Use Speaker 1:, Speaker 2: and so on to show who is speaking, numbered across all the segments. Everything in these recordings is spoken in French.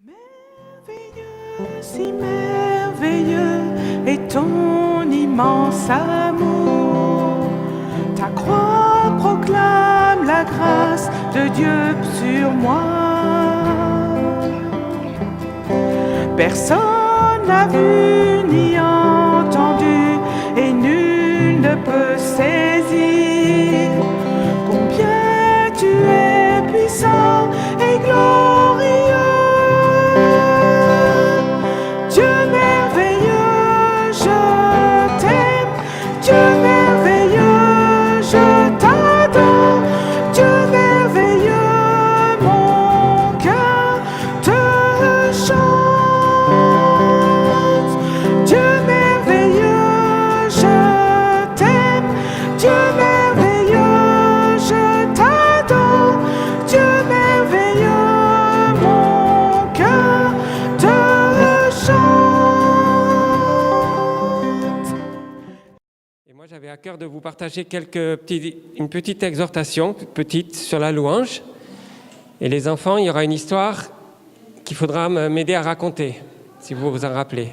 Speaker 1: Merveilleux, si merveilleux est ton immense amour. Ta croix proclame la grâce de Dieu sur moi. Personne n'a vu ni entendu et nul ne peut saisir combien tu es puissant et glorieux. Dieu merveilleux, je t'aime. Dieu merveilleux, je t'adore. Dieu merveilleux, mon cœur te chante. Dieu merveilleux, je t'aime. Dieu merveilleux, je t'adore. Dieu merveilleux, mon cœur te chante.
Speaker 2: Et moi, j'avais à cœur de vous partager une petite exhortation, petite, sur la louange. Et les enfants, il y aura une histoire qu'il faudra m'aider à raconter, si vous vous en rappelez.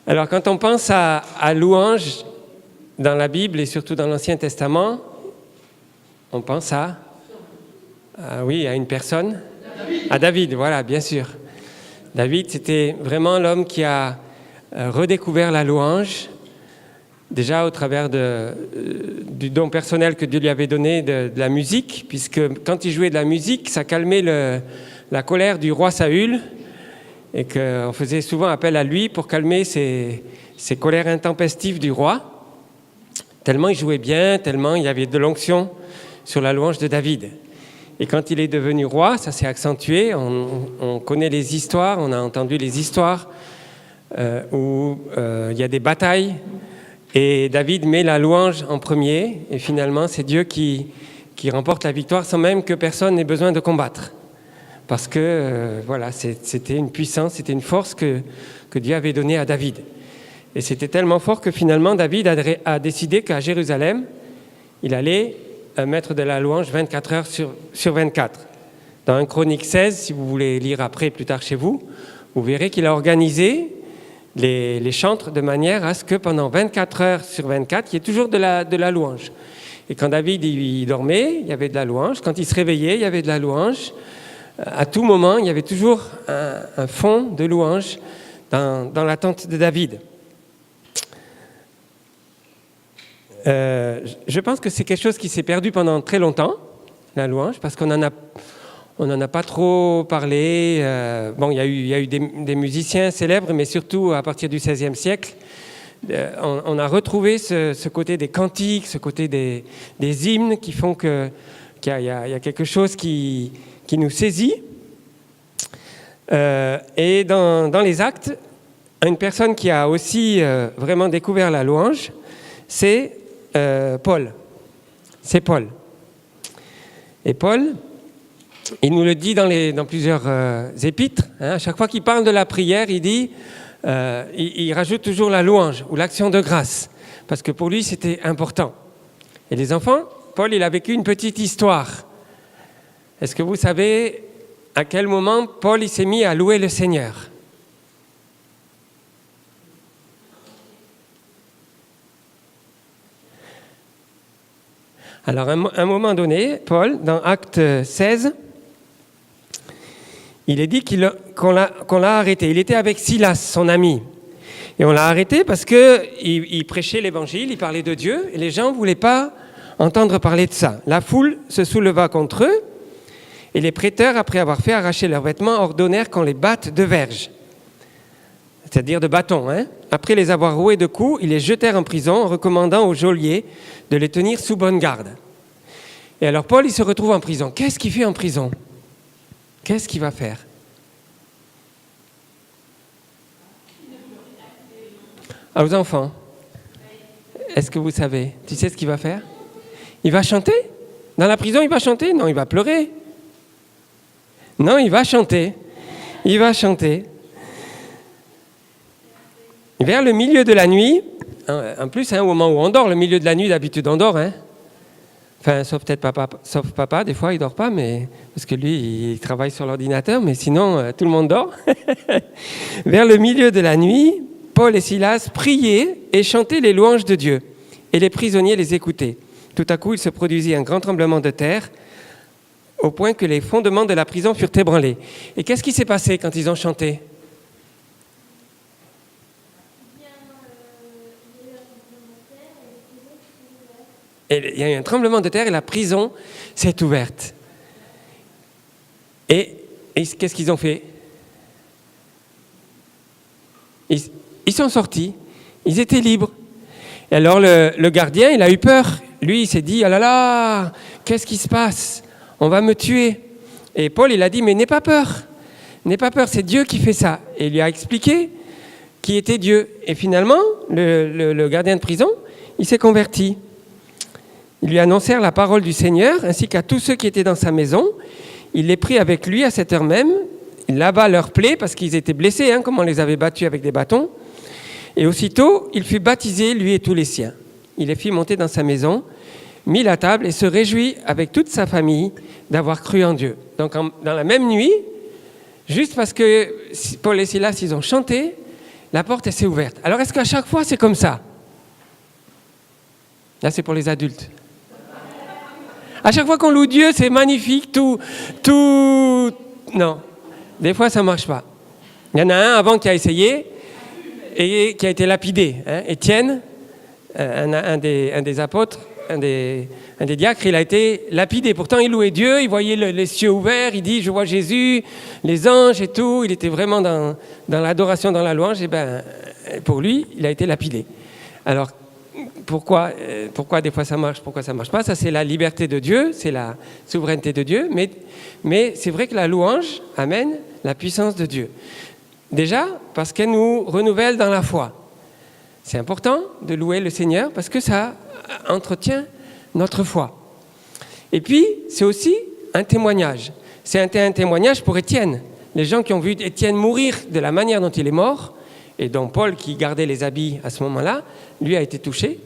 Speaker 2: Alors, quand on pense à louange dans la Bible et surtout dans l'Ancien Testament, on pense à une personne, à David, voilà, bien sûr. David, c'était vraiment l'homme qui a redécouvert la louange, déjà au travers du don personnel que Dieu lui avait donné de la musique, puisque quand il jouait de la musique, ça calmait la colère du roi Saül, et qu'on faisait souvent appel à lui pour calmer ces colères intempestives du roi, tellement il jouait bien, tellement il y avait de l'onction sur la louange de David. Et quand il est devenu roi, ça s'est accentué. On connaît les histoires, on a entendu les histoires où il y a des batailles. Et David met la louange en premier. Et finalement, c'est Dieu qui remporte la victoire sans même que personne n'ait besoin de combattre. Parce que c'était une puissance, c'était une force que Dieu avait donnée à David. Et c'était tellement fort que finalement, David a décidé qu'à Jérusalem, il allait mettre de la louange 24 heures sur 24. Dans 1 Chronique 16, si vous voulez lire après, plus tard chez vous, vous verrez qu'il a organisé les chantres de manière à ce que pendant 24 heures sur 24, il y ait toujours de la louange. Et quand David il dormait, il y avait de la louange. Quand il se réveillait, il y avait de la louange. À tout moment, il y avait toujours un fond de louange dans la tente de David. Je pense que c'est quelque chose qui s'est perdu pendant très longtemps, la louange, parce qu'on n'en a pas trop parlé. Il y a eu des musiciens célèbres, mais surtout à partir du XVIe siècle, on a retrouvé ce côté des cantiques, ce côté des hymnes qui font qu'il y a quelque chose qui nous saisit. Et dans les actes, une personne qui a aussi vraiment découvert la louange, c'est Paul. C'est Paul. Et Paul, il nous le dit dans plusieurs épîtres. À chaque fois qu'il parle de la prière, il dit, il rajoute toujours la louange ou l'action de grâce, parce que pour lui, c'était important. Et les enfants, Paul, il a vécu une petite histoire. Est-ce que vous savez à quel moment Paul il s'est mis à louer le Seigneur ? Alors, à un moment donné, Paul, dans Acte 16, il est dit qu'on l'a arrêté. Il était avec Silas, son ami. Et on l'a arrêté parce qu'il prêchait l'évangile, il parlait de Dieu, et les gens ne voulaient pas entendre parler de ça. La foule se souleva contre eux, et les prêteurs, après avoir fait arracher leurs vêtements, ordonnèrent qu'on les batte de verges, c'est-à-dire de bâtons. Après les avoir roués de coups, ils les jetèrent en prison, en recommandant au geôlier de les tenir sous bonne garde. Et alors Paul, il se retrouve en prison. Qu'est-ce qu'il fait en prison ? Qu'est-ce qu'il va faire ? Aux enfants, est-ce que vous savez ? Tu sais ce qu'il va faire ? Il va chanter ? Dans la prison, il va chanter ? Non, il va pleurer. Non, il va chanter. Il va chanter. Vers le milieu de la nuit, en plus, au moment où on dort, le milieu de la nuit, d'habitude, on dort. Enfin, sauf papa, des fois il dort pas, mais parce que lui il travaille sur l'ordinateur, mais sinon tout le monde dort. Vers le milieu de la nuit, Paul et Silas priaient et chantaient les louanges de Dieu, et les prisonniers les écoutaient. Tout à coup, il se produisit un grand tremblement de terre, au point que les fondements de la prison furent ébranlés. Et qu'est-ce qui s'est passé quand ils ont chanté ? Et il y a eu un tremblement de terre et la prison s'est ouverte. Et qu'est-ce qu'ils ont fait ? Ils sont sortis, ils étaient libres. Et alors le gardien, il a eu peur. Lui, il s'est dit, ah là là, qu'est-ce qui se passe ? On va me tuer. Et Paul, il a dit, mais n'aie pas peur, c'est Dieu qui fait ça. Et il lui a expliqué qui était Dieu. Et finalement, le gardien de prison, il s'est converti. Ils lui annoncèrent la parole du Seigneur, ainsi qu'à tous ceux qui étaient dans sa maison. Il les prit avec lui à cette heure même. Il lava leurs plaies parce qu'ils étaient blessés, comme on les avait battus avec des bâtons. Et aussitôt, il fut baptisé, lui et tous les siens. Il les fit monter dans sa maison, mit la table et se réjouit avec toute sa famille d'avoir cru en Dieu. Donc dans la même nuit, juste parce que Paul et Silas, ils ont chanté, la porte s'est ouverte. Alors est-ce qu'à chaque fois c'est comme ça ? Là c'est pour les adultes. À chaque fois qu'on loue Dieu, c'est magnifique, tout... Non, des fois ça ne marche pas. Il y en a un avant qui a essayé et qui a été lapidé. Étienne, un des apôtres, un des diacres, il a été lapidé. Pourtant, il louait Dieu, il voyait les cieux ouverts, il dit « Je vois Jésus, les anges et tout ». Il était vraiment dans l'adoration, dans la louange. Et pour lui, il a été lapidé. Alors, pourquoi des fois ça marche, pourquoi ça ne marche pas ? Ça, c'est la liberté de Dieu, c'est la souveraineté de Dieu. Mais c'est vrai que la louange amène la puissance de Dieu. Déjà, parce qu'elle nous renouvelle dans la foi. C'est important de louer le Seigneur parce que ça entretient notre foi. Et puis, c'est aussi un témoignage. C'est un témoignage pour Étienne. Les gens qui ont vu Étienne mourir de la manière dont il est mort, et dont Paul, qui gardait les habits à ce moment-là, lui a été touché.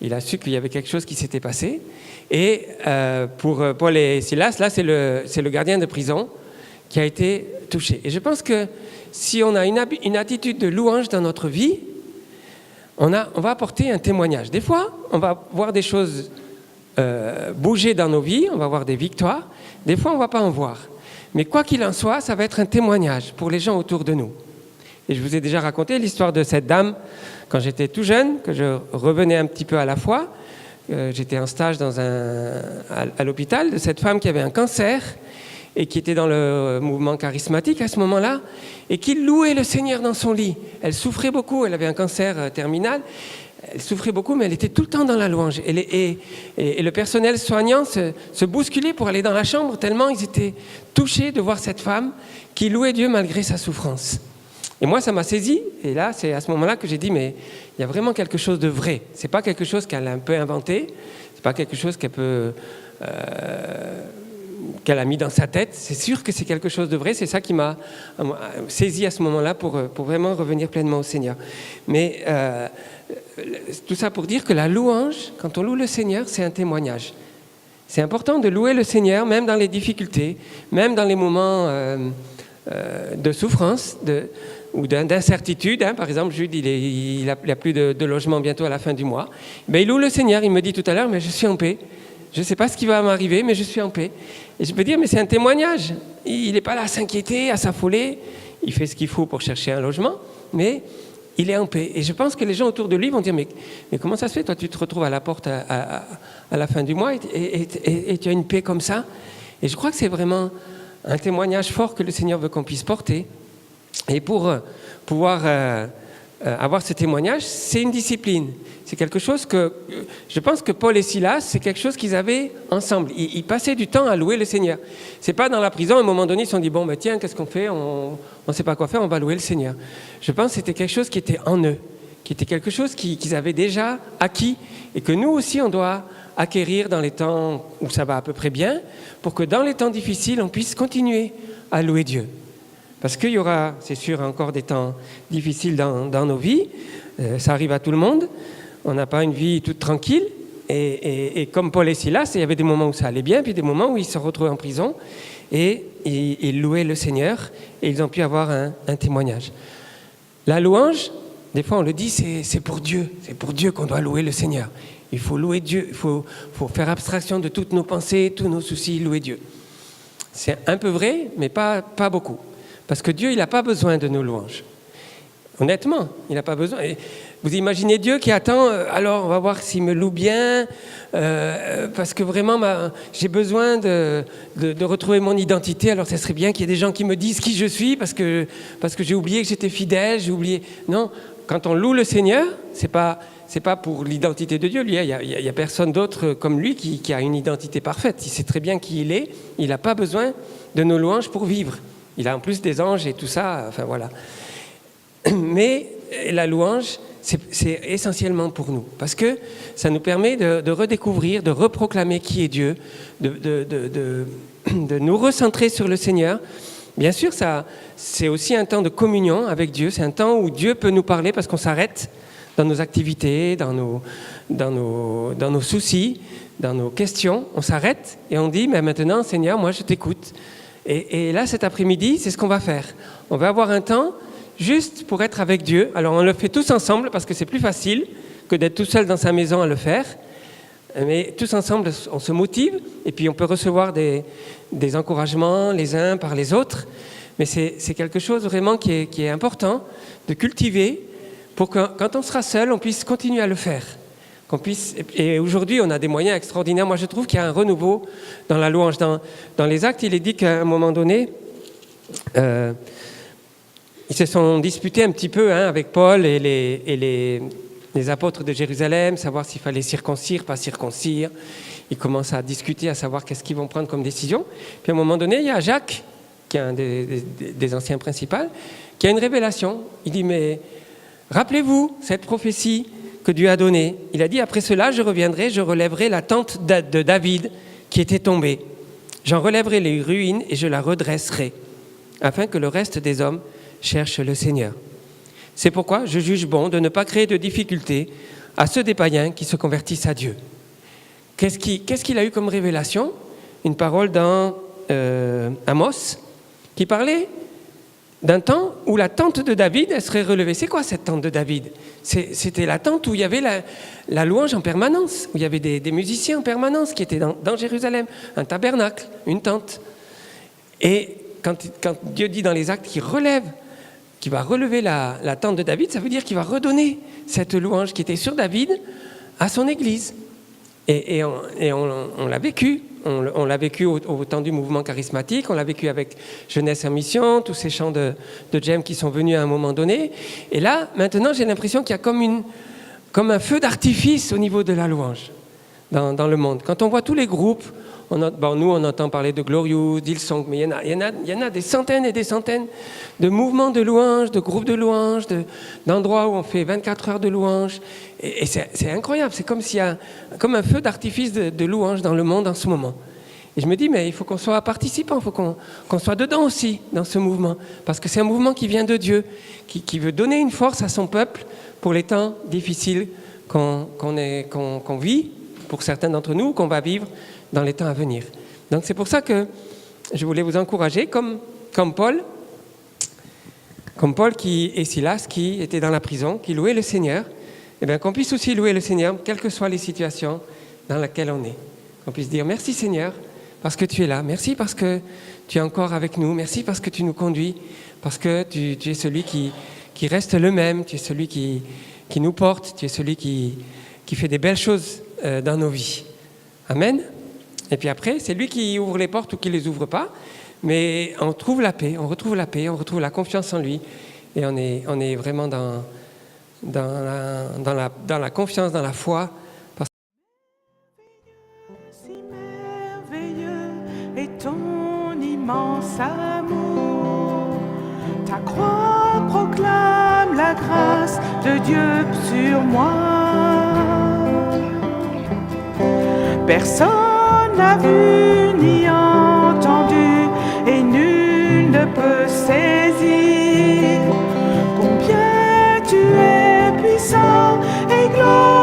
Speaker 2: Il a su qu'il y avait quelque chose qui s'était passé. Et pour Paul et Silas, là, c'est le gardien de prison qui a été touché. Et je pense que si on a une attitude de louange dans notre vie, on va apporter un témoignage. Des fois, on va voir des choses bouger dans nos vies, on va voir des victoires. Des fois, on ne va pas en voir. Mais quoi qu'il en soit, ça va être un témoignage pour les gens autour de nous. Et je vous ai déjà raconté l'histoire de cette dame quand j'étais tout jeune, que je revenais un petit peu à la foi. J'étais en stage à l'hôpital de cette femme qui avait un cancer et qui était dans le mouvement charismatique à ce moment-là et qui louait le Seigneur dans son lit. Elle souffrait beaucoup, elle avait un cancer terminal. Elle souffrait beaucoup, mais elle était tout le temps dans la louange. Et le personnel soignant se bousculait pour aller dans la chambre, tellement ils étaient touchés de voir cette femme qui louait Dieu malgré sa souffrance. Et moi, ça m'a saisi. Et là, c'est à ce moment-là que j'ai dit, mais il y a vraiment quelque chose de vrai. Ce n'est pas quelque chose qu'elle a un peu inventé. Ce n'est pas quelque chose qu'elle a mis dans sa tête. C'est sûr que c'est quelque chose de vrai. C'est ça qui m'a saisi à ce moment-là pour vraiment revenir pleinement au Seigneur. Mais tout ça pour dire que la louange, quand on loue le Seigneur, c'est un témoignage. C'est important de louer le Seigneur, même dans les difficultés, même dans les moments de souffrance, ou d'incertitude. Par exemple, Jude, il a plus de logement bientôt à la fin du mois. Il loue le Seigneur, il me dit tout à l'heure, mais je suis en paix. Je ne sais pas ce qui va m'arriver, mais je suis en paix. Et je peux dire, mais c'est un témoignage. Il n'est pas là à s'inquiéter, à s'affoler. Il fait ce qu'il faut pour chercher un logement, mais il est en paix. Et je pense que les gens autour de lui vont dire, mais comment ça se fait ? Toi, tu te retrouves à la porte à la fin du mois et tu as une paix comme ça. Et je crois que c'est vraiment un témoignage fort que le Seigneur veut qu'on puisse porter. Et pour pouvoir avoir ce témoignage, c'est une discipline. C'est quelque chose que, je pense que Paul et Silas, c'est quelque chose qu'ils avaient ensemble. Ils passaient du temps à louer le Seigneur. C'est pas dans la prison, à un moment donné, ils se sont dit, bon, tiens, qu'est-ce qu'on fait ? On ne sait pas quoi faire, on va louer le Seigneur. Je pense que c'était quelque chose qui était en eux, qui était quelque chose qu'ils avaient déjà acquis et que nous aussi, on doit acquérir dans les temps où ça va à peu près bien, pour que dans les temps difficiles, on puisse continuer à louer Dieu. Parce qu'il y aura, c'est sûr, encore des temps difficiles dans nos vies. Ça arrive à tout le monde. On n'a pas une vie toute tranquille. Et comme Paul et Silas, il y avait des moments où ça allait bien, puis des moments où ils se retrouvaient en prison et ils louaient le Seigneur et ils ont pu avoir un témoignage. La louange, des fois on le dit, c'est pour Dieu. C'est pour Dieu qu'on doit louer le Seigneur. Il faut louer Dieu, il faut faire abstraction de toutes nos pensées, tous nos soucis, louer Dieu. C'est un peu vrai, mais pas beaucoup. Parce que Dieu, il n'a pas besoin de nos louanges. Honnêtement, il n'a pas besoin. Et vous imaginez Dieu qui attend, alors on va voir s'il me loue bien, parce que vraiment j'ai besoin de retrouver mon identité, alors ça serait bien qu'il y ait des gens qui me disent qui je suis, parce que j'ai oublié que j'étais fidèle, j'ai oublié... Non, quand on loue le Seigneur, c'est pas pour l'identité de Dieu. Lui, il y a personne d'autre comme lui qui a une identité parfaite. Il sait très bien qui il est, il n'a pas besoin de nos louanges pour vivre. Il a en plus des anges et tout ça, enfin voilà. Mais la louange, c'est essentiellement pour nous, parce que ça nous permet de redécouvrir, de reproclamer qui est Dieu, de nous recentrer sur le Seigneur. Bien sûr, c'est aussi un temps de communion avec Dieu, c'est un temps où Dieu peut nous parler parce qu'on s'arrête dans nos activités, dans nos soucis, dans nos questions. On s'arrête et on dit, mais maintenant, Seigneur, moi je t'écoute. Et là, cet après-midi, c'est ce qu'on va faire. On va avoir un temps juste pour être avec Dieu. Alors on le fait tous ensemble parce que c'est plus facile que d'être tout seul dans sa maison à le faire. Mais tous ensemble, on se motive et puis on peut recevoir des encouragements les uns par les autres. Mais c'est quelque chose vraiment qui est important de cultiver pour que quand on sera seul, on puisse continuer à le faire. Et aujourd'hui, on a des moyens extraordinaires. Moi, je trouve qu'il y a un renouveau dans la louange. Dans les Actes, il est dit qu'à un moment donné... ils se sont disputés un petit peu avec Paul et les apôtres de Jérusalem, savoir s'il fallait circoncire, pas circoncire. Ils commencent à discuter, à savoir qu'est-ce qu'ils vont prendre comme décision. Puis à un moment donné, il y a Jacques, qui est un des anciens principaux, qui a une révélation. Il dit, mais rappelez-vous cette prophétie que Dieu a donnée. Il a dit, après cela, je reviendrai, je relèverai la tente de David qui était tombée. J'en relèverai les ruines et je la redresserai, afin que le reste des hommes cherche le Seigneur. C'est pourquoi je juge bon de ne pas créer de difficultés à ceux des païens qui se convertissent à Dieu. Qu'est-ce qu'il a eu comme révélation ? Une parole dans Amos qui parlait d'un temps où la tente de David, elle serait relevée. C'est quoi cette tente de David ? C'était la tente où il y avait la louange en permanence, où il y avait des musiciens en permanence qui étaient dans Jérusalem, un tabernacle, une tente. Et quand Dieu dit dans les Actes qu'il va relever la tente de David, ça veut dire qu'il va redonner cette louange qui était sur David à son Église. Et on l'a vécu. On l'a vécu au temps du mouvement charismatique, on l'a vécu avec Jeunesse en mission, tous ces chants de Jem qui sont venus à un moment donné. Et là, maintenant, j'ai l'impression qu'il y a comme un feu d'artifice au niveau de la louange dans le monde. Quand on voit tous les groupes, nous, on entend parler de Glorious, d'Hillsong, mais il y en a des centaines et des centaines de mouvements de louange, de groupes de louange, d'endroits où on fait 24 heures de louange. Et c'est incroyable, c'est comme s'il y a comme un feu d'artifice de louange dans le monde en ce moment. Et je me dis, mais il faut qu'on soit participant, il faut qu'on soit dedans aussi, dans ce mouvement. Parce que c'est un mouvement qui vient de Dieu, qui veut donner une force à son peuple pour les temps difficiles qu'on vit, pour certains d'entre nous, qu'on va vivre dans les temps à venir. Donc c'est pour ça que je voulais vous encourager, comme Paul et Silas qui étaient dans la prison, qui louaient le Seigneur, et bien qu'on puisse aussi louer le Seigneur, quelles que soient les situations dans lesquelles on est. Qu'on puisse dire merci Seigneur, parce que tu es là, merci parce que tu es encore avec nous, merci parce que tu nous conduis, parce que tu es celui qui reste le même, tu es celui qui nous porte, tu es celui qui fait des belles choses dans nos vies. Amen. Et puis après, c'est lui qui ouvre les portes ou qui ne les ouvre pas, mais on trouve la paix, on retrouve la confiance en lui, et on est vraiment dans la confiance, dans la foi.
Speaker 1: Si merveilleux est ton immense amour, ta croix proclame la grâce de Dieu sur moi. Personne n'a vu ni entendu et nul ne peut saisir combien tu es puissant et glorieux.